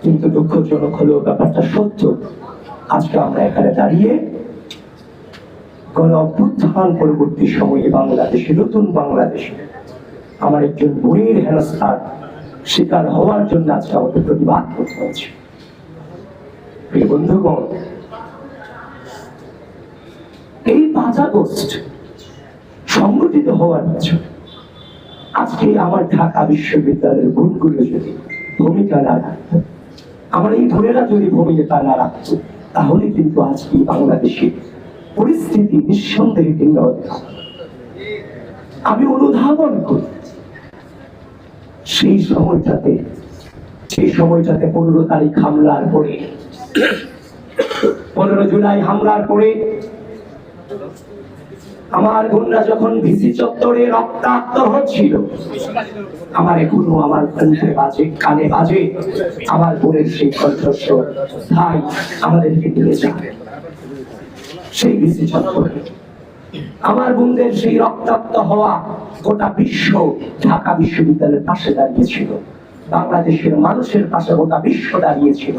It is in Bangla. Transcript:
কিন্তু দুঃখজনক হলেও ব্যাপারটা সত্য। আজকে আমরা এখানে দাঁড়িয়ে গণ অভ্যুত্থান পরবর্তী সময়ে বাংলাদেশে, নতুন বাংলাদেশে আমার একজন বোনের হেনস্থার শিকার হওয়ার জন্য আজকে আমাদের প্রতিবাদ করতে হচ্ছে। প্রিয় বন্ধুগণ, এই 5 আগস্ট সংগঠিত হওয়ার পিছনে আজকে আমার ঢাকা বিশ্ববিদ্যালয়ের বোনগুলো যদি ভূমিকা না রাখত, আমার এই বোনেরা যদি ভূমিকা না রাখত, তাহলে কিন্তু আজকে বাংলাদেশের পরিস্থিতি নিঃসন্দেহে ভিন্ন হতো। আমি অনুধাবন করি সেই সময়টাতে 15 তারিখ হামলার পরে, 15 জুলাই হামলার পরে আমার বোনরা যখন ভিসি চত্বরে রক্তাক্ত হচ্ছিল, আমার এখনো আমার কানে বাজে আমার বোনের সেই কণ্ঠস্বর, ভাই আমাদেরকে তুলে যাবে। সেই ভিসি চত্বরে আমার বোনদের সেই রক্তাক্ত হওয়া গোটা বিশ্ব ঢাকা বিশ্ববিদ্যালয়ের পাশে দাঁড়িয়েছিল, বাংলাদেশের মানুষের পাশে গোটা বিশ্ব দাঁড়িয়েছিল।